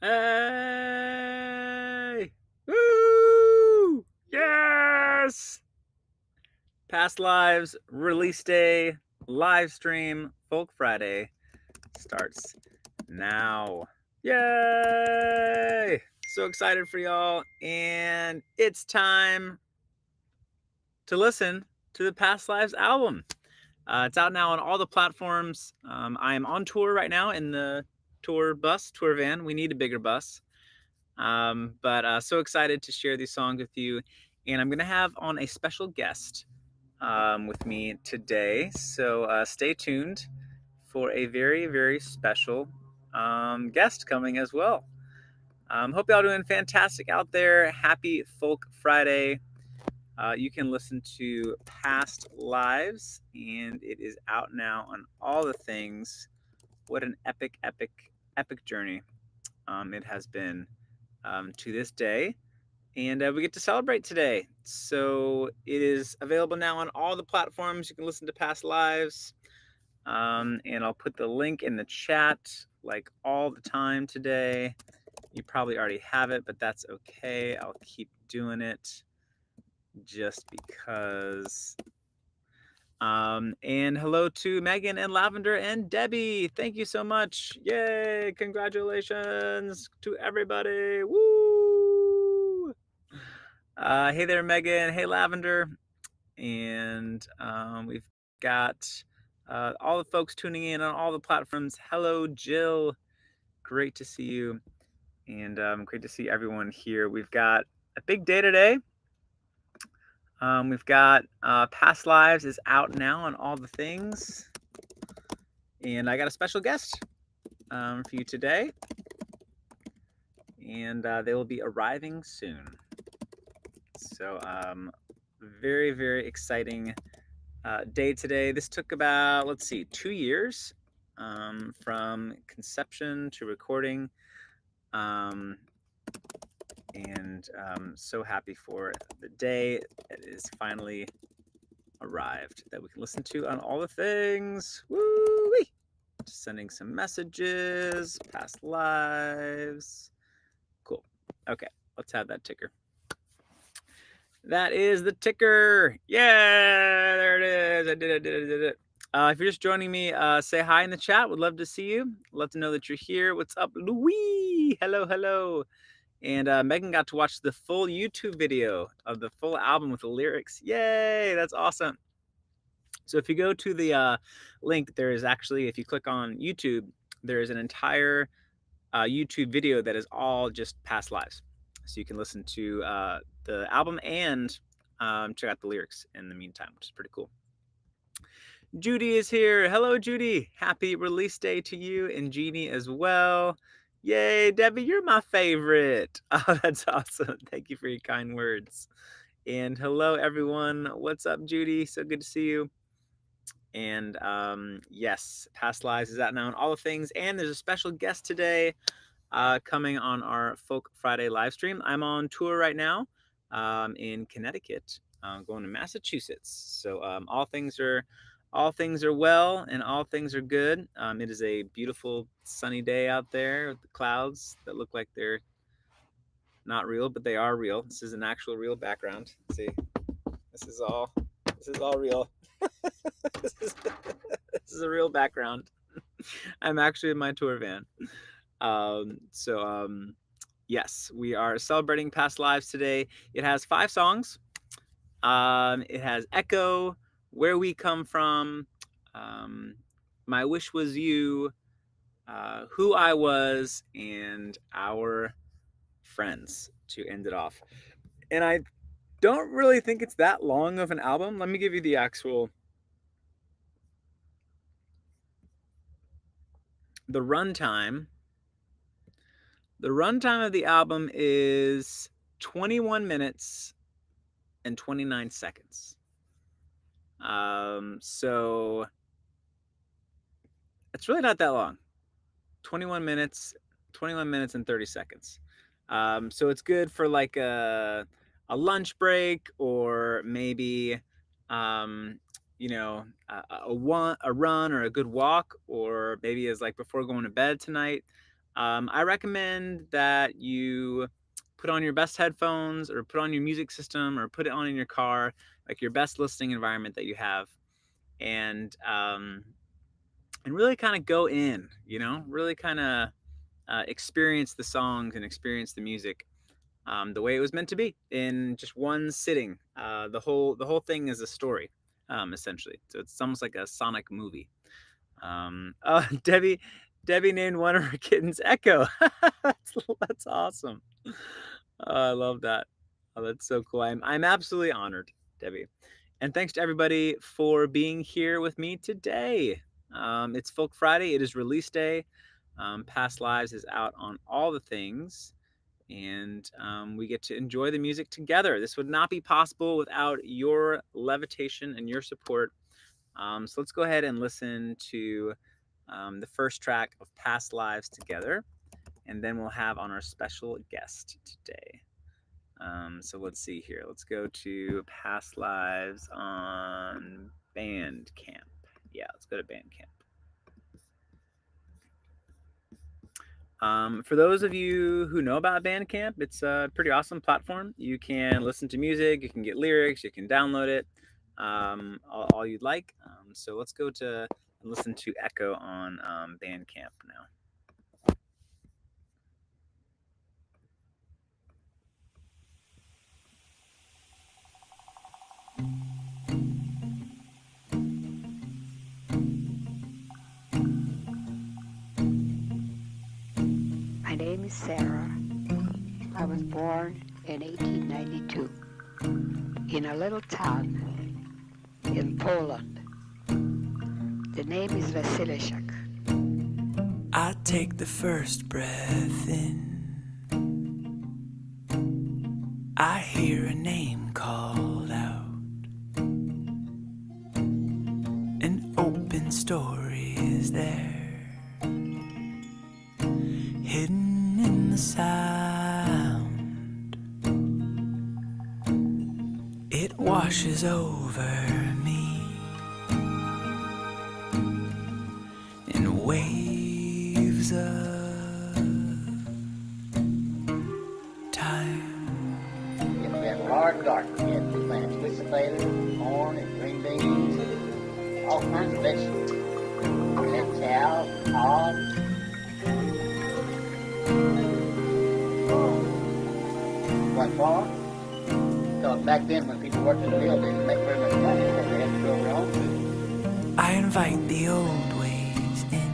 Hey! Woo! Yes! Past Lives release day, live stream, Folk Friday starts now. Yay! So excited for y'all, and it's time to listen to the Past Lives album. It's out now on all the platforms. I am on tour right now in the tour van. We need a bigger bus. But so excited to share these songs with you. And I'm going to have on a special guest with me today. So stay tuned for a very, very special guest coming as well. Hope y'all doing fantastic out there. Happy Folk Friday. You can listen to Past Lives, and it is out now on all the things. What an epic, epic, epic journey it has been to this day. And we get to celebrate today. So it is available now on all the platforms. You can listen to Past Lives. And I'll put the link in the chat like all the time today. You probably already have it, but that's okay. I'll keep doing it just because. And hello to Megan and Lavender and Debbie. Thank you so much. Yay! Congratulations to everybody. Woo! Hey there, Megan. Hey, Lavender. And we've got all the folks tuning in on all the platforms. Hello, Jill. Great to see you. And great to see everyone here. We've got a big day today. We've got Past Lives is out now on all the things. And I got a special guest for you today. And they will be arriving soon. So very, very exciting day today. This took about, let's see, 2 years from conception to recording. And so happy for the day that is finally arrived that we can listen to on all the things. Woo-wee! Just sending some messages, past lives. Cool. Okay, let's have that ticker. That is the ticker. Yeah, there it is. I did it. If you're just joining me, say hi in the chat. Would love to see you. Love to know that you're here. What's up, Louis? Hello. And Megan got to watch the full YouTube video of the full album with the lyrics. Yay, that's awesome. So if you go to the link, there is actually, if you click on YouTube, there is an entire YouTube video that is all just past lives. So you can listen to the album and check out the lyrics in the meantime, which is pretty cool. Judy is here. Hello, Judy. Happy release day to you and Jeannie as well. Yay, Debbie, you're my favorite. Oh, that's awesome. Thank you for your kind words. And hello, everyone. What's up, Judy? So good to see you. And yes, Past Lives is out now on all the things. And there's a special guest today coming on our Folk Friday live stream. I'm on tour right now in Connecticut, going to Massachusetts. So all things are well and all things are good. It is a beautiful sunny day out there with the clouds that look like they're not real, but they are real. This is an actual real background. See, this is all real. this is a real background. I'm actually in my tour van. Yes, we are celebrating Past Lives today. It has 5 songs. It has Echo, Where We Come From, My Wish Was You, Who I Was, and Our Friends to end it off. And I don't really think it's that long of an album. Let me give you the actual. The runtime of the album is 21 minutes and 29 seconds. So it's really not that long. 21 minutes and 30 seconds. So it's good for like a lunch break, or maybe a run or a good walk, or maybe as like before going to bed tonight. I recommend that you put on your best headphones or put on your music system or put it on in your car, like your best listening environment that you have, and really kind of go in, really kind of experience the songs and experience the music the way it was meant to be in just one sitting. The whole thing is a story, essentially. So it's almost like a sonic movie. Debbie named one of her kittens Echo. That's awesome. I love that. Oh, that's so cool. I'm absolutely honored, Debbie. And thanks to everybody for being here with me today. It's Folk Friday. It is release day. Past Lives is out on all the things, and we get to enjoy the music together. This would not be possible without your levitation and your support. So let's go ahead and listen to the first track of Past Lives together, and then we'll have on our special guest today. So let's see here. Let's go to Past Lives on Bandcamp. Yeah, let's go to Bandcamp. For those of you who know about Bandcamp, it's a pretty awesome platform. You can listen to music, you can get lyrics, you can download it, all you'd like. So let's go to and listen to Echo on Bandcamp now. My name is Sarah. I was born in 1892 in a little town in Poland. The name is Wasilishak. I take the first breath in. I hear a name called out. An open story is there, hidden in the sound. It washes over me in waves of time. It's been large garden. We had two plants, sweet potatoes, corn, and green beans, and all kinds of vegetables. We had cows, hogs. Quite far. Because back then when people worked in the field, they didn't make very much money, so they had to grow their own food. I invite the old ways in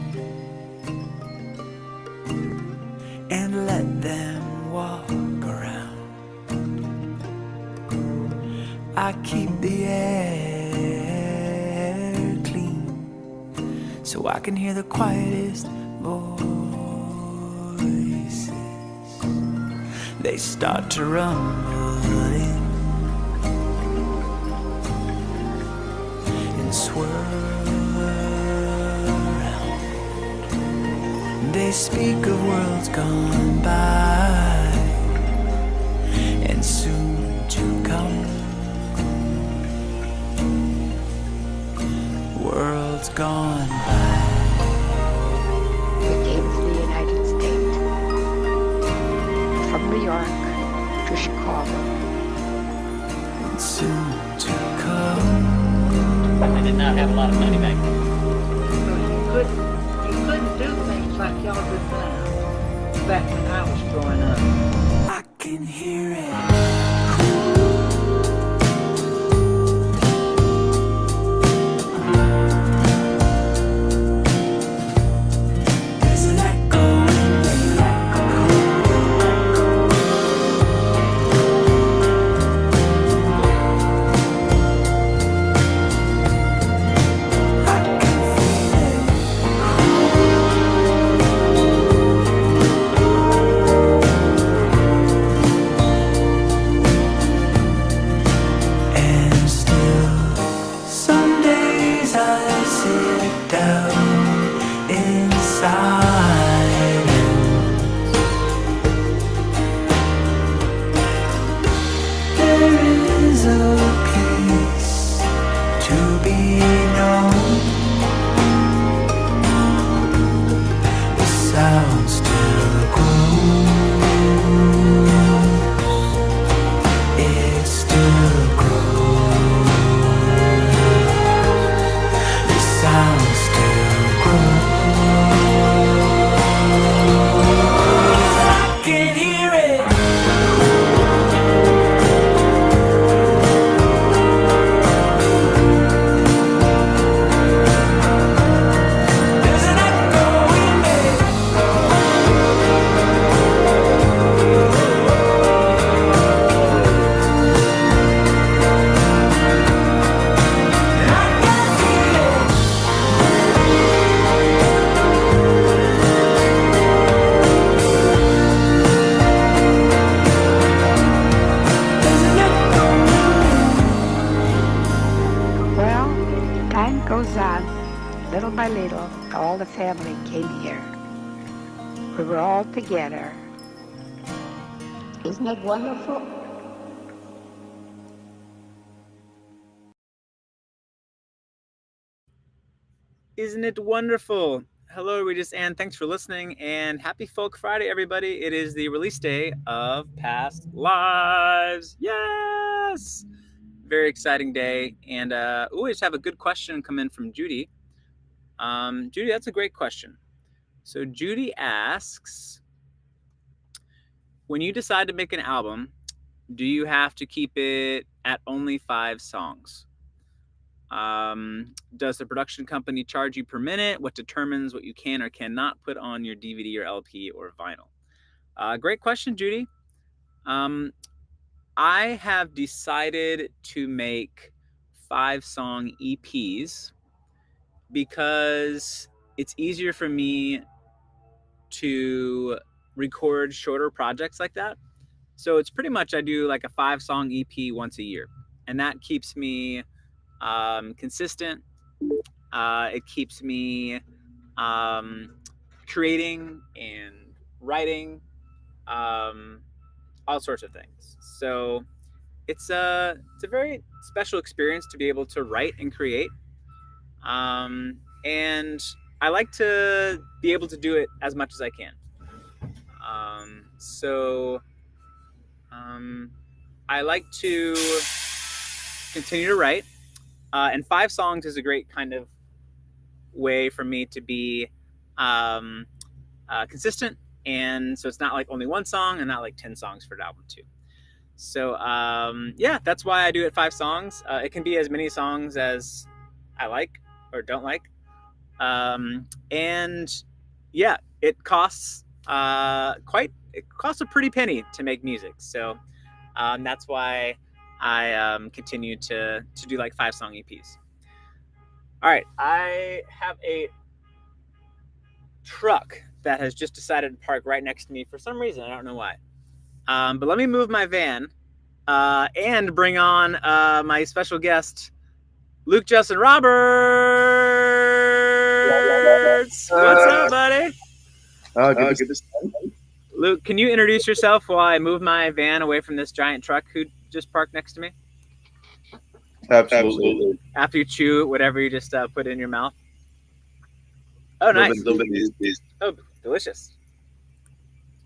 and let them walk around. I keep the air clean so I can hear the quietest voices. They start to rumble in and swirl around. They speak of worlds gone by and soon to come. Worlds gone by. We came to the United States. From New York to Chicago. And soon to come. I did not have a lot of money back then. So you couldn't do things like y'all do now. Back when I was growing up. I can hear it. There's an echo in the echo. I sound still grows. I can hear it. There's an echo in it. And I can feel it. There's an echo in it. Well, time goes on. Little by little, all the family came here. We were all together. Isn't it wonderful? Isn't it wonderful? Hello, Regis Ann. Thanks for listening, and happy Folk Friday, everybody. It is the release day of Past Lives. Yes! Very exciting day. And we just have a good question come in from Judy. Judy, that's a great question. So Judy asks, when you decide to make an album, do you have to keep it at only 5 songs? Does the production company charge you per minute? What determines what you can or cannot put on your DVD or LP or vinyl? Great question, Judy. I have decided to make 5-song EPs because it's easier for me to record shorter projects like that. So it's pretty much I do like a 5-song EP once a year, and that keeps me consistent. It keeps me creating and writing all sorts of things. So it's a very special experience to be able to write and create. And I like to be able to do it as much as I can. I like to continue to write. And 5 songs is a great kind of way for me to be consistent. And so it's not like only 1 song and not like 10 songs for an album too. So yeah, that's why I do it 5 songs. It can be as many songs as I like or don't like. And yeah, it costs it costs a pretty penny to make music. So that's why I continue to do like 5-song EPs. All right, I have a truck that has just decided to park right next to me for some reason. I don't know why. But let me move my van and bring on my special guest, Luke Justin Roberts. What's up, buddy? Good to see you. Luke, can you introduce yourself while I move my van away from this giant truck who just parked next to me? Absolutely. After you chew whatever you just put in your mouth. Oh, nice. Little bit these. Oh, delicious.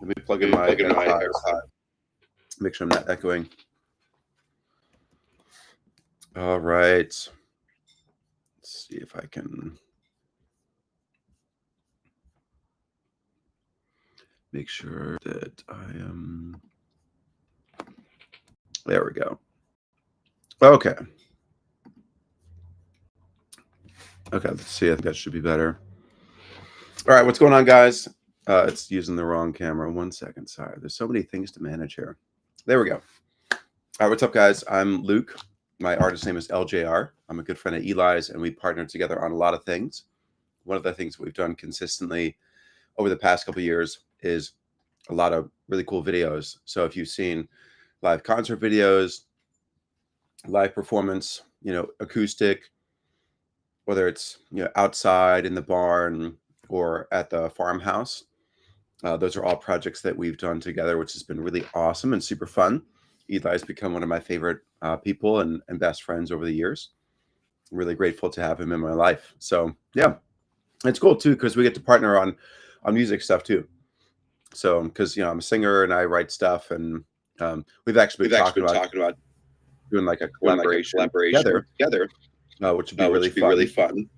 Let me plug in my AirPod. Make sure I'm not echoing. All right. Let's see if I can make sure that I am. There we go. Okay. Okay, let's see. I think that should be better. All right, what's going on, guys? It's using the wrong camera. 1 second. Sorry. There's so many things to manage here. There we go. All right, what's up, guys? I'm Luke. My artist name is LJR. I'm a good friend of Eli's, and we partnered together on a lot of things. One of the things we've done consistently over the past couple of years is a lot of really cool videos. So if you've seen live concert videos, live performance, acoustic, whether it's outside in the barn or at the farmhouse, those are all projects that we've done together, which has been really awesome and super fun. Eli's become one of my favorite people and best friends over the years. I'm really grateful to have him in my life. So yeah, it's cool too because we get to partner on music stuff too. So because I'm a singer and I write stuff, and we've actually been talking about doing like a collaboration together, which would be really fun.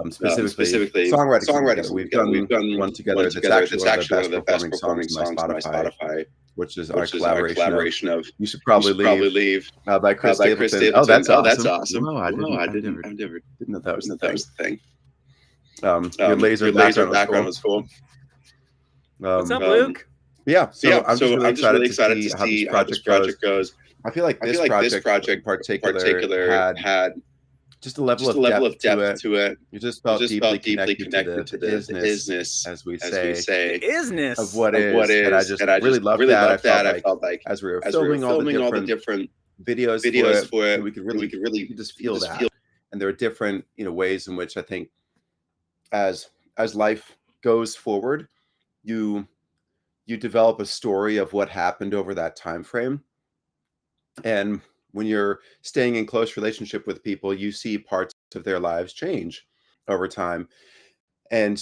specifically songwriting something together. We've done one together that's actually one of the best performing songs on my Spotify, which is our collaboration of "You Should Probably Leave" by Chris Stapleton. Oh, that's awesome! No, I didn't know that was the thing. Your laser background was cool. What's up, Luke? Yeah, so I'm just really excited to see how this project goes. I feel like this project in particular had just a level of depth to it. You just felt deeply connected to the isness, as we say, Isness of what is. And I just really loved that. I felt like as we were filming all the different videos for it, we could really just feel that. And there are different ways in which I think as life goes forward, you develop a story of what happened over that time frame. And when you're staying in close relationship with people, you see parts of their lives change over time. And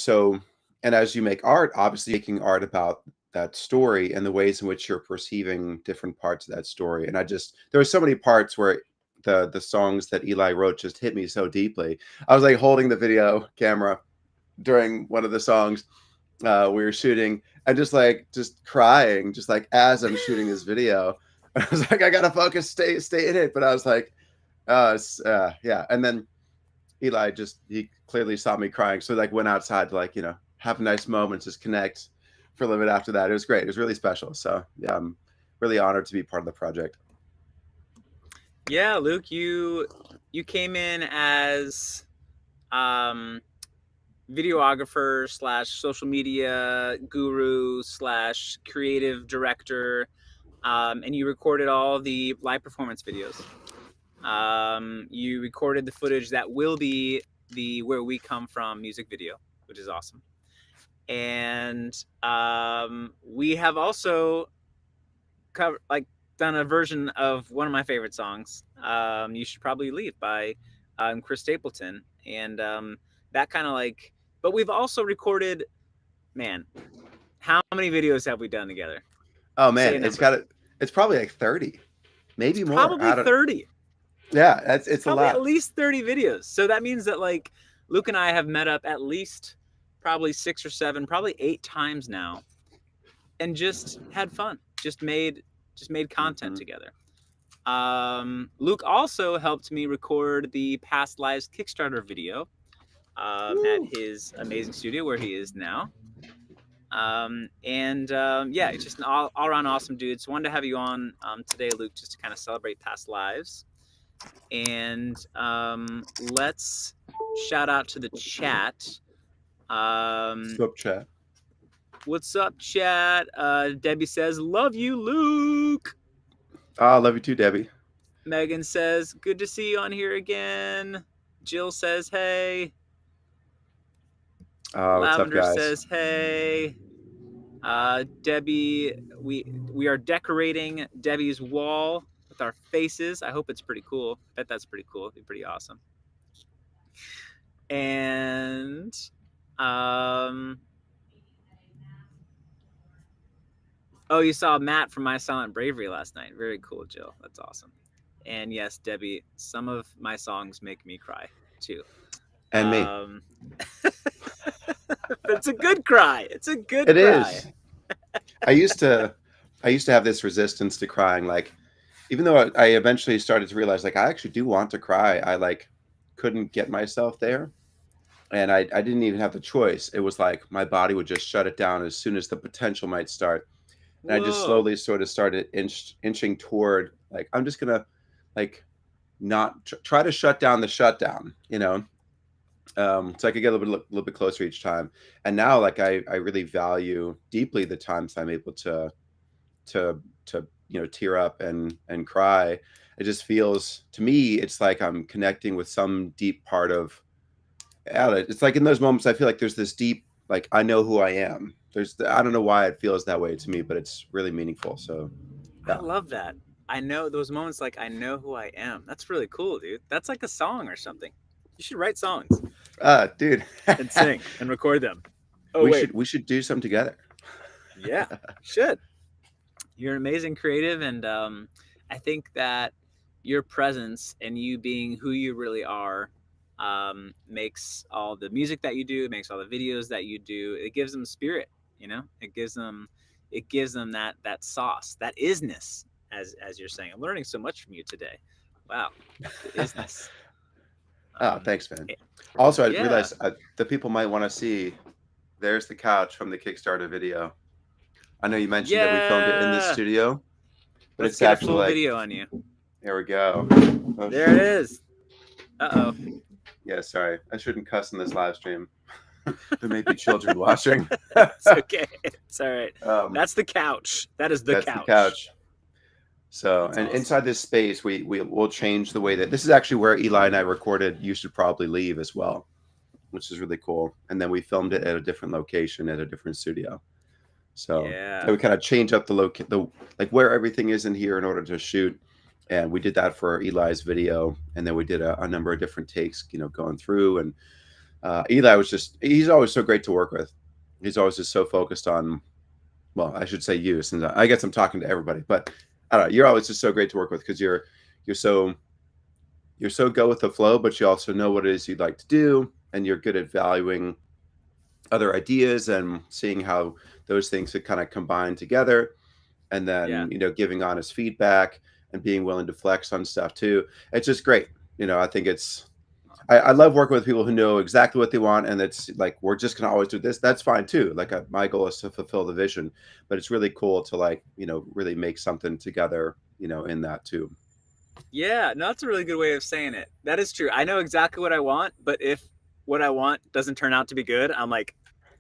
as you make art, obviously making art about that story and the ways in which you're perceiving different parts of that story. And there were so many parts where the songs that Eli wrote just hit me so deeply. I was like holding the video camera during one of the songs we were shooting and just crying, just like as I'm shooting this video. I was like, I gotta focus, stay in it. But I was like, yeah. And then Eli he clearly saw me crying, so went outside to have a nice moment, just connect for a little bit after that. It was great. It was really special. So yeah, I'm really honored to be part of the project. Yeah, Luke, you came in as videographer / social media guru / creative director, and you recorded all the live performance videos. You recorded the footage that will be the Where We Come From music video, which is awesome. And we have also done a version of one of my favorite songs, "You Should Probably Leave" by Chris Stapleton, and that kind of but we've also recorded, man, how many videos have we done together? Oh man, it's probably 30, maybe it's more. Probably 30. Yeah, it's probably a lot. At least 30 videos. So that means that Luke and I have met up at least probably 6 or 7, probably 8 times now, and just had fun. Just made content together. Luke also helped me record the Past Lives Kickstarter video at his amazing studio where he is now. Yeah, it's just an all-around awesome dude. So wanted to have you on today, Luke, just to kind of celebrate past lives. And let's shout out to the chat. What's up, chat? What's up, chat? Debbie says, "Love you, Luke." Oh, love you too, Debbie. Megan says, "Good to see you on here again." Jill says, "Hey." Lavender what's up, guys? says, "Hey." Debbie, we are decorating Debbie's wall with our faces. I hope it's pretty cool. I bet that's pretty cool. It'd be pretty awesome. And oh, you saw Matt from My Silent Bravery last night. Very cool, Jill. That's awesome. And yes, Debbie, some of my songs make me cry too. And me. But it's a good cry. It's a good cry. It is. I used to have this resistance to crying. Even though I eventually started to realize, I actually do want to cry, I couldn't get myself there. And I didn't even have the choice. It was my body would just shut it down as soon as the potential might start. And I just slowly sort of started inching toward, I'm just going to, not try to shut down the shutdown, so I could get a little bit closer each time. And now, I really value deeply the times I'm able to tear up and cry. It just feels, to me, it's I'm connecting with some deep part of. It's in those moments I feel there's this deep, I know who I am. I don't know why it feels that way to me, but it's really meaningful. So yeah. I love that. I know those moments, I know who I am. That's really cool, dude. That's like a song or something. You should write songs. Dude. And sing and record them. Oh, we should do some together. Yeah, should. You're an amazing creative, and I think that your presence and you being who you really are makes all the music that you do, makes all the videos that you do. It gives them spirit, you know. It gives them that sauce, that isness, as you're saying. I'm learning so much from you today. Wow, the isness. Oh, thanks, man. Eh, Also, I yeah, realized the people might want to see. There's the couch from the Kickstarter video. I know you mentioned that we filmed it in this yeah. studio, but Let's it's get a actually full like, video on you. there we go. Oh, There it shoot. is. Uh Yeah, sorry. I shouldn't cuss in this live stream. There may be children watching. It's okay. It's all right. um, That's the couch. That is the that's the couch. couch. So, That's and awesome. inside this space, we will change the way that this is actually where Eli and I recorded "You Should Probably Leave" as well, which is really cool. And then we filmed it at a different location at a different studio. So Yeah. we kind of change up the like where everything is in here in order to shoot. And we did that for Eli's video, and then we did a number of different takes, going through. And Eli he's always so great to work with. He's always just so focused on, well, I should say you, since I guess I'm talking to everybody, but I don't know. You're always just so great to work with because you're so go with the flow, but you also know what it is you'd like to do, and you're good at valuing other ideas and seeing how those things could kind of combine together, and Yeah. then giving honest feedback and being willing to flex on stuff too. It's just great. I think I love working with people who know exactly what they want, and it's like, we're just gonna always do this. That's fine too. Like, my goal is to fulfill the vision, but it's really cool to, like, really make something together, in that too. Yeah. No, that's a really good way of saying it. That is true. I know exactly what I want, but if what I want doesn't turn out to be good, I'm like,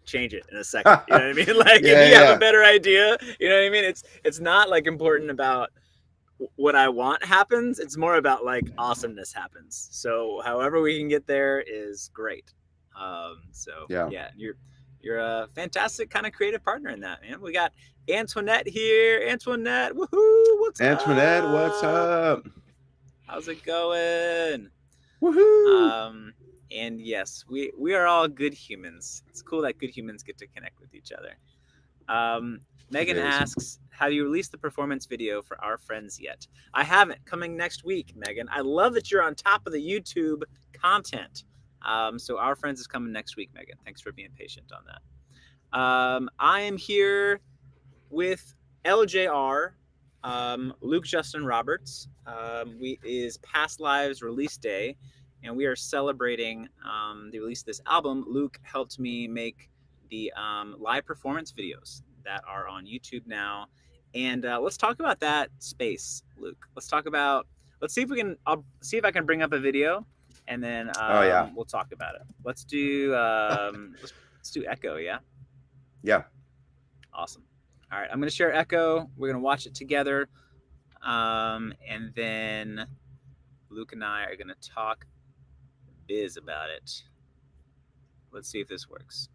change it in a second. You know what I mean? Like, if Yeah, you have a yeah, better idea, you know what I mean? It's not like important about what I want happens. It's more about like awesomeness happens. So however we can get there is great. So yeah. yeah, you're a fantastic kind of creative partner in that, man. We got Antoinette here. Antoinette, woohoo! What's Antoinette, what's up? up? How's it going? Woohoo! And yes, we are all good humans. It's cool that good humans get to connect with each other. Megan is. asks, have you released the performance video for Our Friends yet? I haven't. Coming next week, Megan. I love that you're on top of the YouTube content. So Our Friends is coming next week, Megan. Thanks for being patient on that. I am here with LJR, Luke Justin Roberts. Is Past Lives release day, and we are celebrating the release of this album. Luke helped me make the live performance videos that are on YouTube now. And let's talk about that space, Luke. Let's see if we can. I'll see if I can bring up a video, and then Oh yeah, we'll talk about it. Let's do let's do Echo. Yeah. yeah. Awesome. All right, I'm gonna share Echo. We're gonna watch it together, and then Luke and I are gonna talk biz about it. Let's see if this works.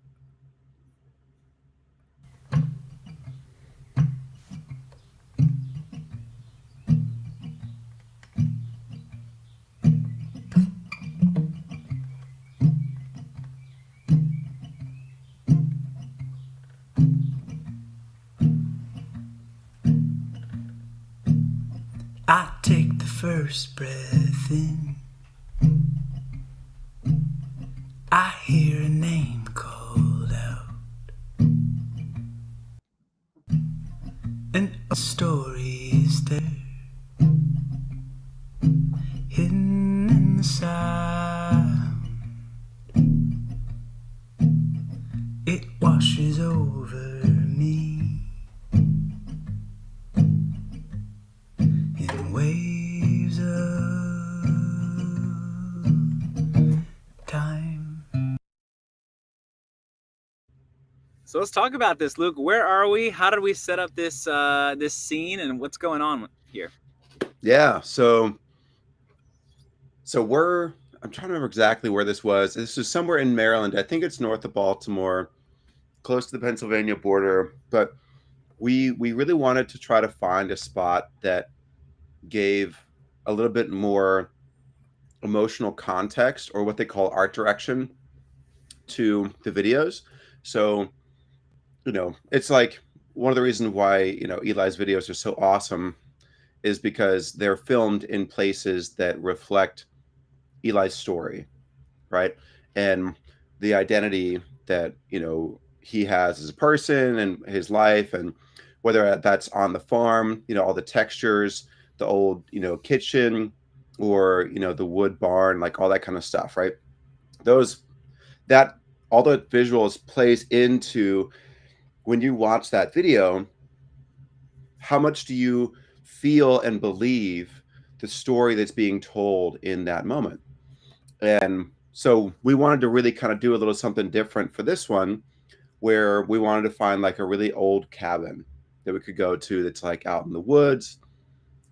I take the first breath in. I hear a name called out, and a story is there, hidden in the sound. It washes over me in waves of time. So let's talk about this, Luke. Where are we? How did we set up this this scene, and what's going on here? Yeah. So I'm trying to remember exactly where this was. This is somewhere in Maryland. I think it's north of Baltimore, close to the Pennsylvania border. But we really wanted to try to find a spot that gave a little bit more emotional context, or what they call art direction, to the videos. So, it's like one of the reasons why, Eli's videos are so awesome is because they're filmed in places that reflect Eli's story. right? And the identity that, you know, he has as a person and his life, and whether that's on the farm, you know, all the textures, the old, you know, kitchen, or, you know, the wood barn, like all that kind of stuff, right? Those, that, all the visuals plays into, when you watch that video, how much do you feel and believe the story that's being told in that moment? And so we wanted to really kind of do a little something different for this one, where we wanted to find like a really old cabin that we could go to that's like out in the woods,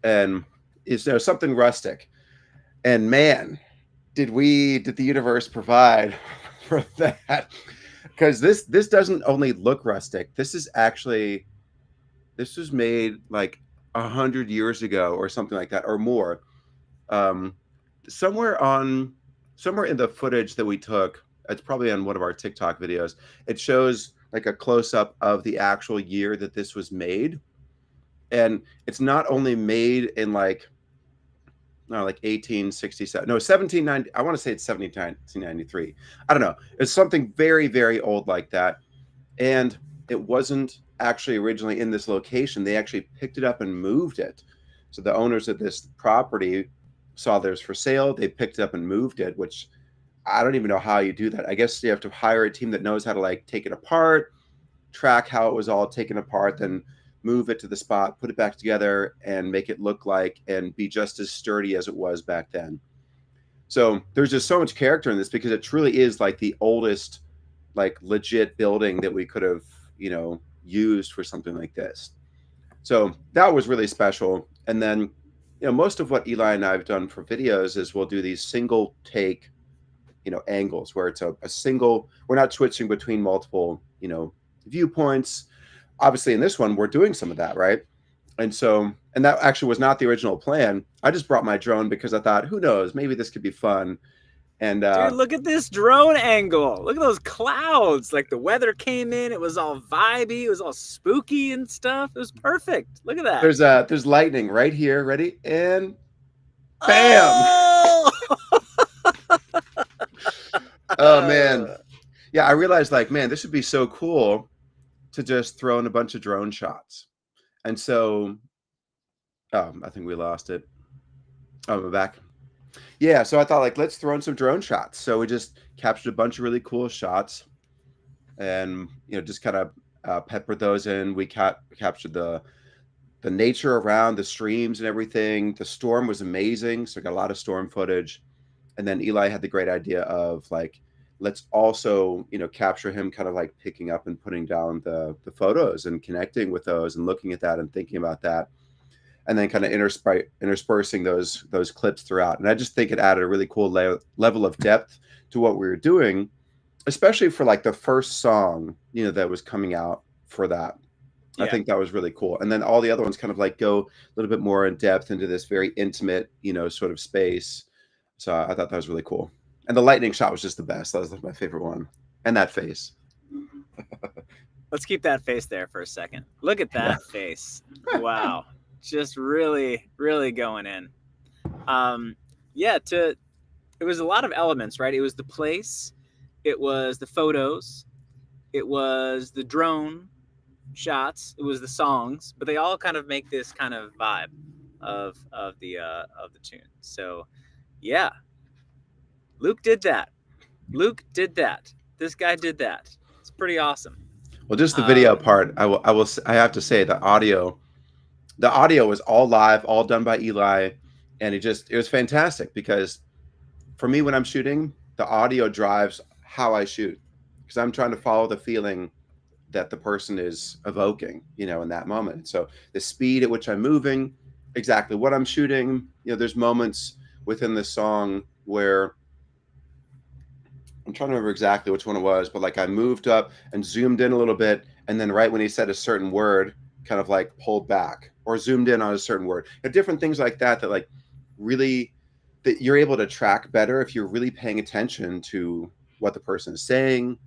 and is there something rustic. And man, did the universe provide for that? Because this doesn't only look rustic. This was made like 100 years ago or something like that, or more. Um, somewhere on somewhere in the footage that we took, it's probably on one of our TikTok videos. It shows like a close up of the actual year that this was made, and it's not only made in like, no, like 1867, no, 1790. I want to say it's 1793. I don't know. It's something very, very old like that. And it wasn't actually originally in this location. They actually picked it up and moved it. So the owners of this property saw theirs for sale. They picked it up and moved it, which I don't even know how you do that. I guess you have to hire a team that knows how to like take it apart, track how it was all taken apart, then move it to the spot, put it back together, and make it look like and be just as sturdy as it was back then. So there's just so much character in this, because it truly is like the oldest, like legit building that we could have, you know, used for something like this. So that was really special. And then, you know, most of what Eli and I have done for videos is we'll do these single take, you know, angles where it's a single, we're not switching between multiple, you know, viewpoints. Obviously in this one, we're doing some of that, right? And so, and that actually was not the original plan. I just brought my drone because I thought, who knows, maybe this could be fun. And Dude, look at this drone angle. Look at those clouds. Like the weather came in. It was all vibey. It was all spooky and stuff. It was perfect. Look at that. there's lightning right here. Ready? And bam! Oh! Oh man. Yeah, I realized like, man, this would be so cool to just throw in a bunch of drone shots. And so, I think we lost it. Oh, we're back. Yeah, so I thought like, let's throw in some drone shots. So we just captured a bunch of really cool shots, and you know, just kind of peppered those in. We captured the nature around the streams and everything. The storm was amazing, so I got a lot of storm footage. And then Eli had the great idea of like, let's also, you know, capture him kind of like picking up and putting down the photos and connecting with those and looking at that and thinking about that, and then kind of interspersing those clips throughout. And I just think it added a really cool level of depth to what we were doing, especially for like the first song, you know, that was coming out for that. Yeah. I think that was really cool. And then all the other ones kind of like go a little bit more in depth into this very intimate, you know, sort of space. So I thought that was really cool. And the lightning shot was just the best. That was like my favorite one. And that face. Let's keep that face there for a second. Look at that face. Wow. Just really, really going in. Yeah, it was a lot of elements, right? It was the place, it was the photos, it was the drone shots, it was the songs, but they all kind of make this kind of vibe of the tune. So yeah, Luke did that. This guy did that. It's pretty awesome. Well, just the video part, I have to say the audio was all live, all done by Eli, and it was fantastic, because for me when I'm shooting, the audio drives how I shoot, because I'm trying to follow the feeling that the person is evoking, you know, in that moment. So the speed at which I'm moving, exactly what I'm shooting. You know, there's moments within the song where I'm trying to remember exactly which one it was, but like I moved up and zoomed in a little bit, and then right when he said a certain word, kind of like pulled back or zoomed in on a certain word. You know, different things like that like really, that you're able to track better if you're really paying attention to what the person is saying,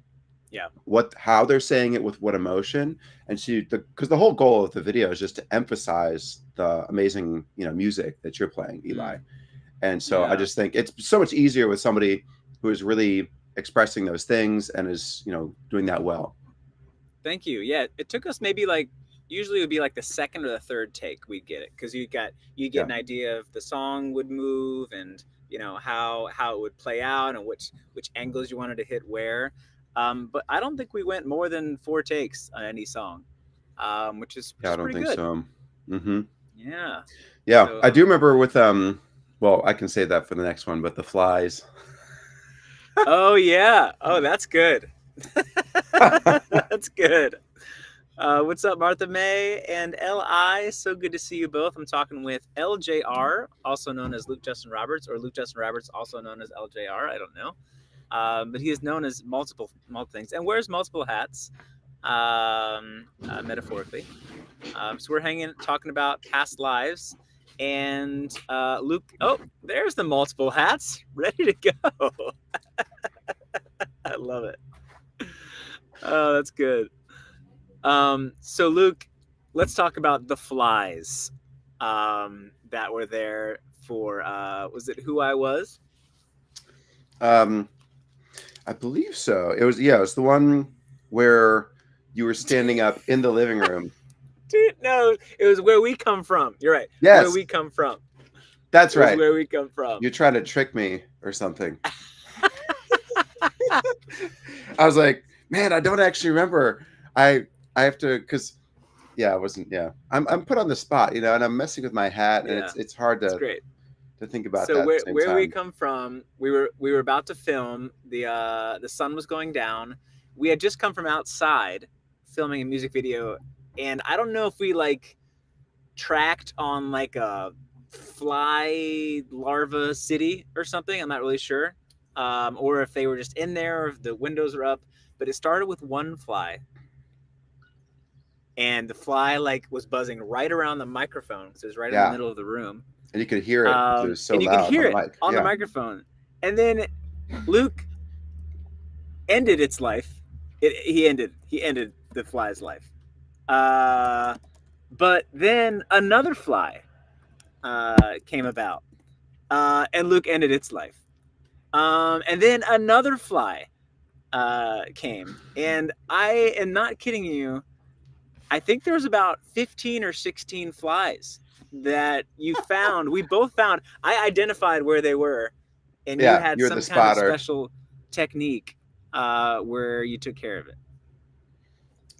how they're saying it with what emotion. And because the whole goal of the video is just to emphasize the amazing, you know, music that you're playing, Eli. And so I just think it's so much easier with somebody who is really expressing those things and is, doing that well. Thank you. Yeah, it took us maybe like usually it would be like the second or the third take we'd get it because you get Yeah. an idea of the song would move and how it would play out and which angles you wanted to hit where. But I don't think we went more than 4 takes on any song, which is Yeah, I don't pretty think good. so. Mm-hmm. Yeah. Yeah, So, I do remember with well, I can say that for the next one, but the flies. Oh yeah. Oh, that's good. That's good. What's up, Martha May and Li? So good to see you both. I'm talking with LJR, also known as Luke Justin Roberts, or Luke Justin Roberts, also known as LJR. I don't know, but he is known as multiple things and wears multiple hats, metaphorically. So we're talking about past lives, and Luke. Oh, there's the multiple hats, ready to go. I love it. Oh, that's good. So Luke, let's talk about the flies that were there for was it Who I Was? I believe so. It was the one where you were standing up in the living room. Dude, no, it was Where We Come From. You're right. Yes. Where We Come From. That's right. Where We Come From. You're trying to trick me or something. I was like, man, I don't actually remember. I have to, because I wasn't. Yeah, I'm put on the spot, and I'm messing with my hat, and it's hard to great to think about so that. where at the same where time. we come from, we were about to film. The sun was going down. We had just come from outside filming a music video, and I don't know if we like tracked on like a fly larva city or something. I'm not really sure, or if they were just in there, or if the windows were up. But it started with one fly, and the fly like was buzzing right around the microphone, so it was right in the middle of the room. And you could hear it. It was so and you loud could hear on the it mic. on the microphone. And then Luke ended its life. He ended the fly's life. But then another fly came about, and Luke ended its life. And then another fly came, and I am not kidding you. I think there was about 15 or 16 flies that you found. We both found. I identified where they were, and you had some kind of special technique where you took care of it.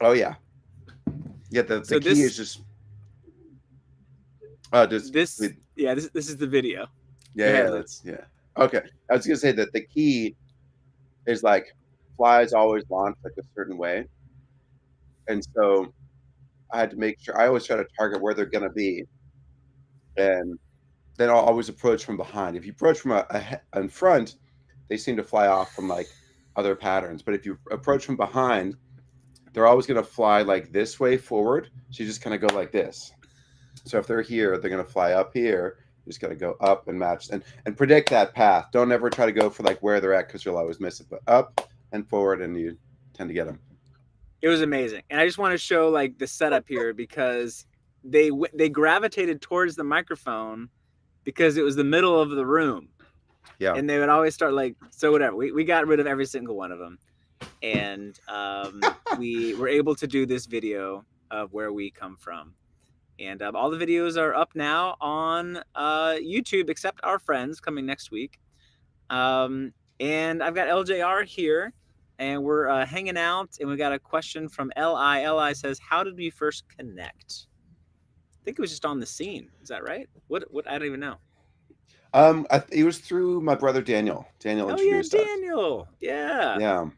Oh yeah. Yeah, the key is just this is the video. Okay. I was gonna say that the key is like flies always launch like a certain way, and so I had to make sure I always try to target where they're gonna be, and then I'll always approach from behind. If you approach from in front, they seem to fly off from like other patterns, but if you approach from behind, they're always going to fly like this way forward. So you just kind of go like this. So if they're here, they're going to fly up here. You just got to go up and match and predict that path. Don't ever try to go for like where they're at because you'll always miss it. But up and forward, and you tend to get them. It was amazing, and I just want to show like the setup here because they gravitated towards the microphone because it was the middle of the room. Yeah, and they would always start like so. Whatever, we got rid of every single one of them. And we were able to do this video of Where We Come From. And all the videos are up now on YouTube, except Our Friends, coming next week. And I've got LJR here, and we're hanging out, and we got a question from Li. Li says, how did we first connect? I think it was just on the scene. Is that right? What I don't even know. It was through my brother Daniel. Daniel introduced us. Daniel. Yeah. Yeah.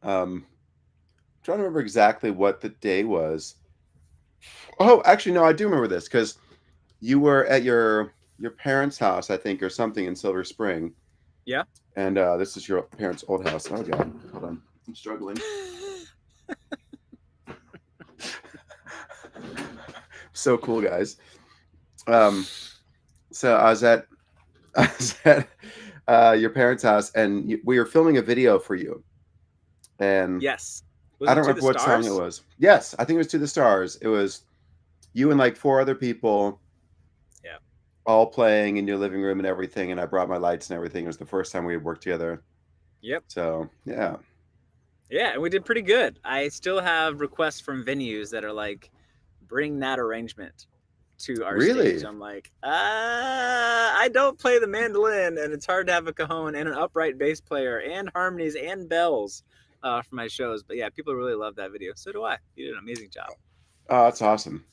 Trying to remember exactly what the day was. Oh, actually, no, I do remember this because you were at your parents' house, I think, or something in Silver Spring. Yeah. And this is your parents' old house. Oh God, hold on, I'm struggling. So cool, guys. So I was at your parents' house, and we were filming a video for you. And yes, I don't remember what song it was. Yes, I think it was To the Stars. It was you and like 4 other people. Yeah. All playing in your living room and everything. And I brought my lights and everything. It was the first time we had worked together. Yep. So yeah. Yeah, and we did pretty good. I still have requests from venues that are like, bring that arrangement to our Really? stage. I'm like, I don't play the mandolin, and it's hard to have a cajon and an upright bass player and harmonies and bells for my shows. But yeah, people really love that video. So do I. You did an amazing job. Oh, that's awesome.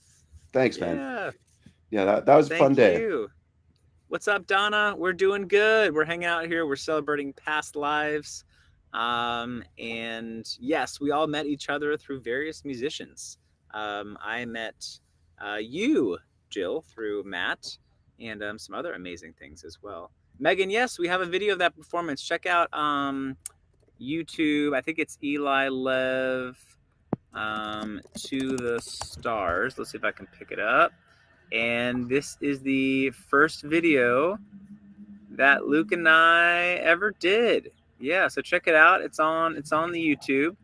Thanks, man. Yeah, Yeah, that was a fun thank day. you. What's up, Donna? We're doing good. We're hanging out here. We're celebrating past lives. And yes, we all met each other through various musicians. I met you, Jill, through Matt, and some other amazing things as well. Megan, yes, we have a video of that performance. Check out YouTube. I think it's Eli Lev to the Stars. Let's see if I can pick it up. And this is the first video that Luke and I ever did. Yeah, so check it out. It's on the YouTube.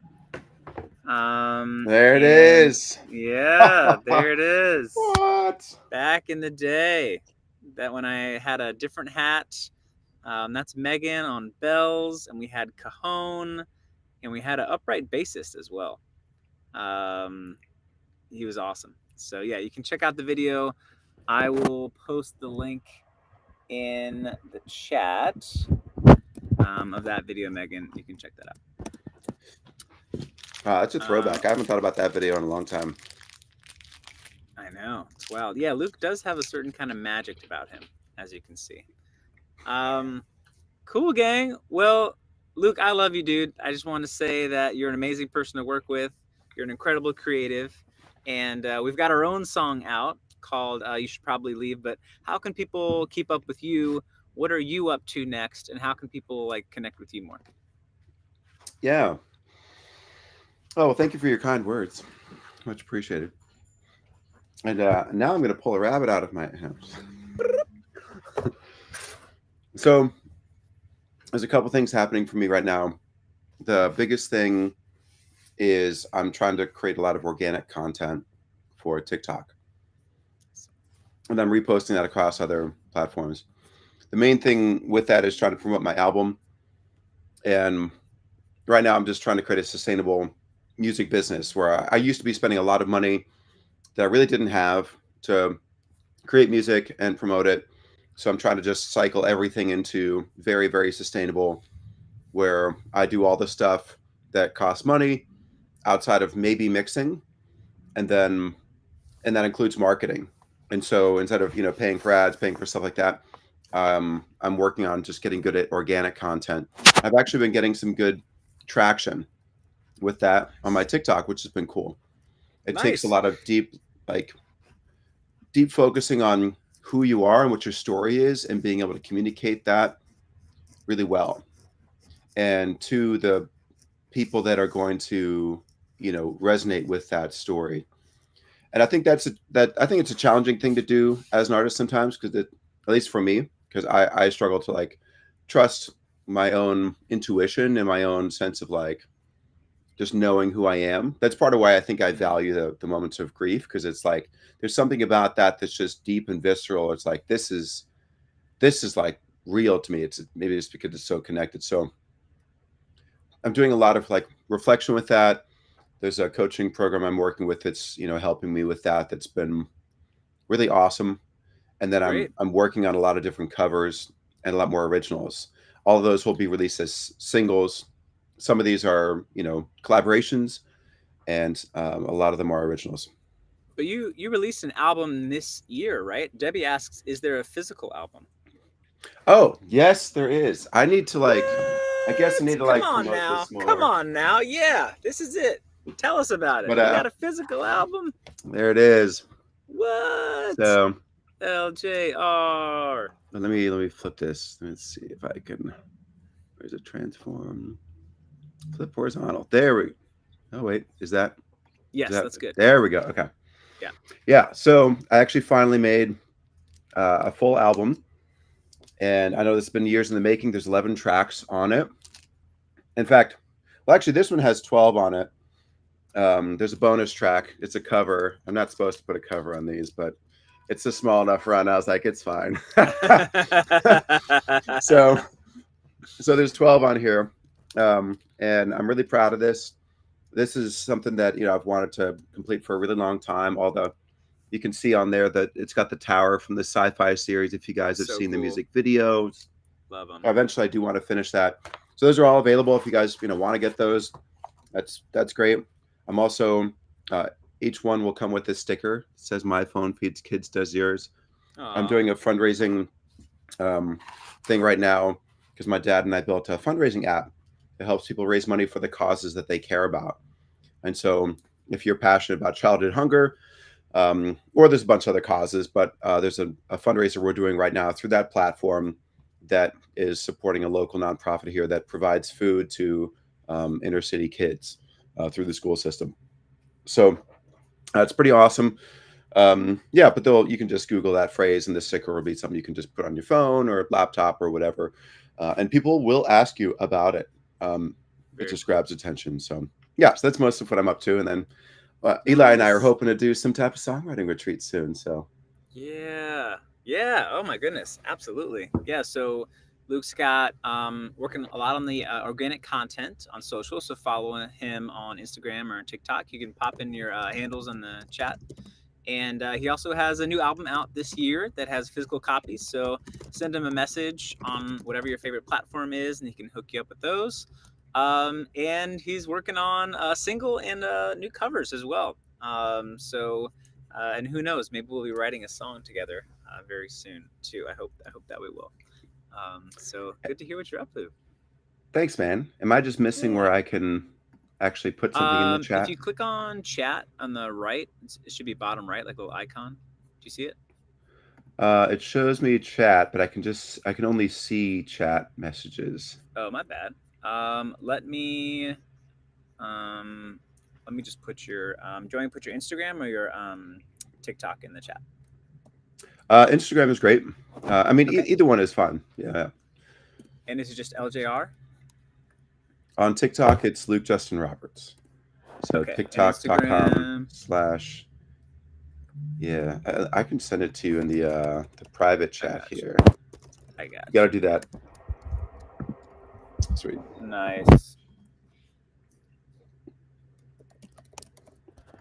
There it is. Yeah, there it is. What? Back in the day, that when I had a different hat. That's Megan on bells, and we had cajon, and we had an upright bassist as well. He was awesome. So yeah, you can check out the video. I will post the link in the chat of that video, Megan. You can check that out. That's a throwback. I haven't thought about that video in a long time. I know. It's wild. Yeah, Luke does have a certain kind of magic about him, as you can see. Cool, gang. Well, Luke, I love you, dude. I just want to say that you're an amazing person to work with. You're an incredible creative. And we've got our own song out called You Should Probably Leave. But how can people keep up with you? What are you up to next? And how can people like connect with you more? Yeah. Oh, well, thank you for your kind words. Much appreciated. And now I'm going to pull a rabbit out of my house. So there's a couple things happening for me right now. The biggest thing is I'm trying to create a lot of organic content for TikTok. And I'm reposting that across other platforms. The main thing with that is trying to promote my album. And right now I'm just trying to create a sustainable music business where I used to be spending a lot of money that I really didn't have to create music and promote it. So I'm trying to just cycle everything into very, very sustainable, where I do all the stuff that costs money outside of maybe mixing, and that includes marketing. And so instead of paying for ads, paying for stuff like that, I'm working on just getting good at organic content. I've actually been getting some good traction with that on my TikTok, which has been cool. It takes a lot of deep focusing on who you are and what your story is, and being able to communicate that really well, and to the people that are going to resonate with that story. And I think I think it's a challenging thing to do as an artist sometimes, because at least for me, because I struggle to trust my own intuition and my own sense of just knowing who I am. That's part of why I think I value the moments of grief, because it's there's something about that that's just deep and visceral. It's this is real to me. It's maybe just because it's so connected. So I'm doing a lot of reflection with that. There's a coaching program I'm working with that's helping me with that. That's been really awesome. And then I'm working on a lot of different covers and a lot more originals. All of those will be released as singles. Some of these are collaborations, and a lot of them are originals. But you released an album this year, right? Debbie asks, is there a physical album? Oh, yes, there is. I need to I guess I need to promote this more. Come on now. Yeah, this is it. Tell us about it. But, you got a physical album? There it is. What? So LJR. Let me flip this. Let's see if I can. Where's it? Transform. Flip horizontal. There we go. Oh wait, is that? Yes, that's good. There we go. Okay. Yeah. Yeah. So I actually finally made a full album, and I know this has been years in the making. There's 11 tracks on it. In fact, well, actually, this one has 12 on it. There's a bonus track. It's a cover. I'm not supposed to put a cover on these, but it's a small enough run. I was like, it's fine. So there's 12 on here. And I'm really proud of this. This is something that I've wanted to complete for a really long time. All the You can see on there that it's got the tower from the sci-fi series. If you guys have So seen the cool. music videos, Love them. eventually I do want to finish that. So those are all available. If you guys want to get those, that's great. I'm also uh, each one will come with this sticker. It says "My phone feeds kids, does yours." I'm doing a fundraising um, thing right now because my dad and I built a fundraising app that helps people raise money for the causes that they care about. And so, if you're passionate about childhood hunger, or there's a bunch of other causes, but there's a fundraiser we're doing right now through that platform that is supporting a local nonprofit here that provides food to inner city kids through the school system. So it's pretty awesome. Yeah, but you can just Google that phrase, and the sticker will be something you can just put on your phone or laptop or whatever, and people will ask you about it. It just grabs attention. So yeah, so that's most of what I'm up to, and then Eli and I are Nice. hoping to do some type of songwriting retreat soon. So Yeah. Yeah. Oh my goodness. Absolutely. Yeah. So Luke's got working a lot on the organic content on social. So follow him on Instagram or TikTok. You can pop in your handles in the chat. And he also has a new album out this year that has physical copies. So send him a message on whatever your favorite platform is, and he can hook you up with those. And he's working on a single and new covers as well. And who knows, maybe we'll be writing a song together very soon too. I hope that we will. So good to hear what you're up to. thanks, man. Am I just missing Yeah. where I can actually put something in the If chat? you click on chat on the right, it should be bottom right, like a little icon. Do you see it? It shows me chat, but I can only see chat messages. Oh, my bad. Let me just put your do you want me to put your Instagram or your TikTok in the chat? Instagram is great. I mean, Okay. either one is fine. Yeah. And this is just LJR. On TikTok, it's Luke Justin Roberts. So Okay. And Instagram. TikTok.com/. Yeah, I can send it to you in the private chat gotcha. here. I got You got to do that. Sweet. Nice.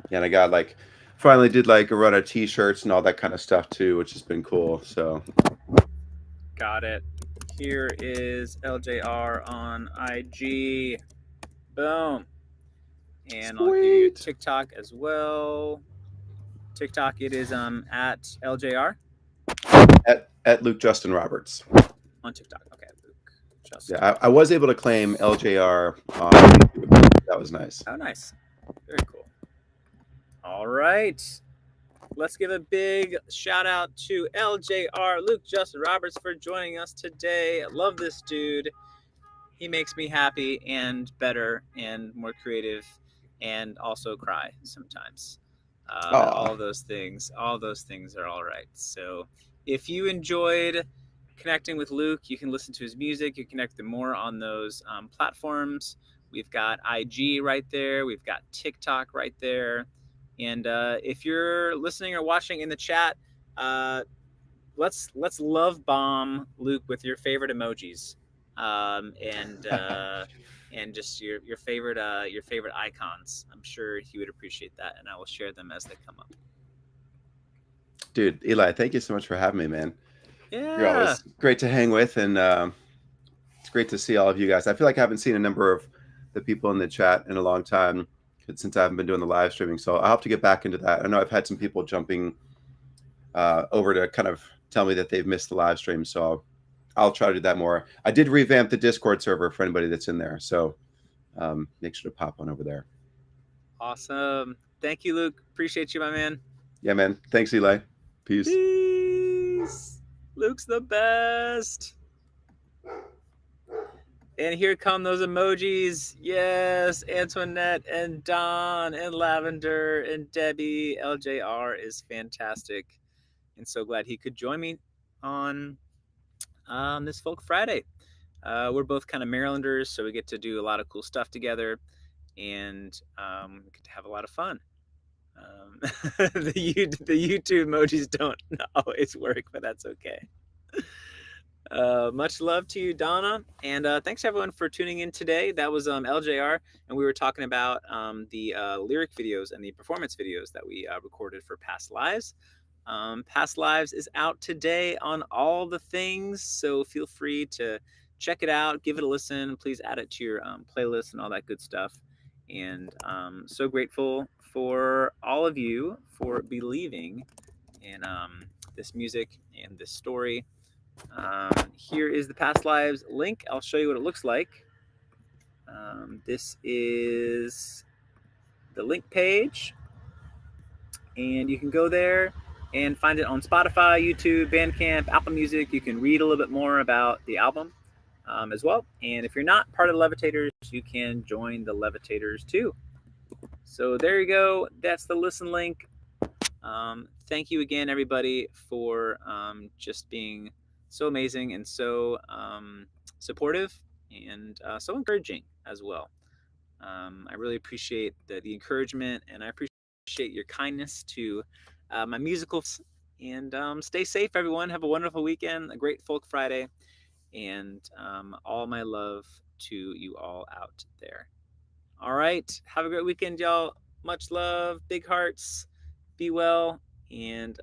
Yeah, and I got finally did a run of t-shirts and all that kind of stuff too, which has been cool. So Got it. Here is LJR on IG. Boom. And I'll give you a sweet. TikTok as well. TikTok, it is at LJR At Luke Justin Roberts. on TikTok. Okay, Luke. Justin. Yeah, I was able to claim LJR on YouTube. That was nice. Oh, nice. Very cool. All right. Let's give a big shout out to LJR, Luke Justin Roberts, for joining us today. I love this dude. He makes me happy and better and more creative and also cry sometimes. All those things are all right. So if you enjoyed connecting with Luke, you can listen to his music. You connect them more on those platforms. We've got IG right there. We've got TikTok right there. And if you're listening or watching in the chat, let's love bomb Luke with your favorite emojis, and just your favorite icons. I'm sure he would appreciate that, and I will share them as they come up. Dude, Eli, thank you so much for having me, man. Yeah, You're always great to hang with, and it's great to see all of you guys. I feel like I haven't seen a number of the people in the chat in a long time since I haven't been doing the live streaming. So I'll have to get back into that. I know I've had some people jumping over to kind of tell me that they've missed the live stream. So I'll try to do that more. I did revamp the Discord server for anybody that's in there. So make sure to pop on over there. Awesome. Thank you, Luke. Appreciate you, my man. Yeah, man. Thanks, Eli. Peace. Peace. Luke's the best. And here come those emojis. Yes, Antoinette and Don and Lavender and Debbie. LJR is fantastic. And so glad he could join me on this Folk Friday. We're both kind of Marylanders, so we get to do a lot of cool stuff together, and we get to have a lot of fun. The YouTube emojis don't always work, but that's okay. Much love to you, Donna, and thanks everyone for tuning in today. That was LJR, and we were talking about the lyric videos and the performance videos that we recorded for Past Lives. Past Lives is out today on all the things, so feel free to check it out, give it a listen. Please add it to your playlist and all that good stuff. And so grateful for all of you for believing in this music and this story. Here is the Past Lives link. I'll show you what it looks like. This is the link page, and you can go there and find it on Spotify, YouTube, Bandcamp, Apple Music. You can read a little bit more about the album as well. And if you're not part of the Levitators, you can join the Levitators too. So there you go. That's the listen link. Thank you again, everybody, for just being so amazing and so supportive and so encouraging as well. I really appreciate the encouragement, and I appreciate your kindness to my musical. And stay safe, everyone. Have a wonderful weekend, a great Folk Friday, and all my love to you all out there. All right. Have a great weekend, y'all. Much love. Big hearts. Be well. And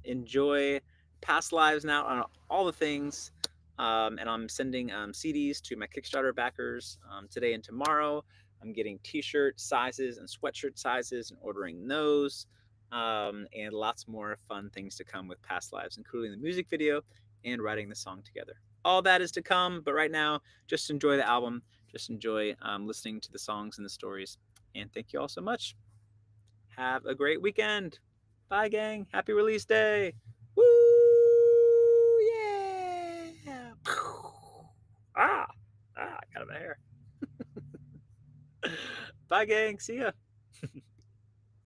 enjoy Past Lives now on all the things. And I'm sending CDs to my Kickstarter backers today and tomorrow. I'm getting t-shirt sizes and sweatshirt sizes and ordering those. And lots more fun things to come with Past Lives, including the music video and writing the song together. All that is to come, but right now, just enjoy the album. Just enjoy listening to the songs and the stories. And thank you all so much. Have a great weekend. Bye, gang. Happy release day. Woo! Yeah! I got it in my hair. Bye, gang. See ya.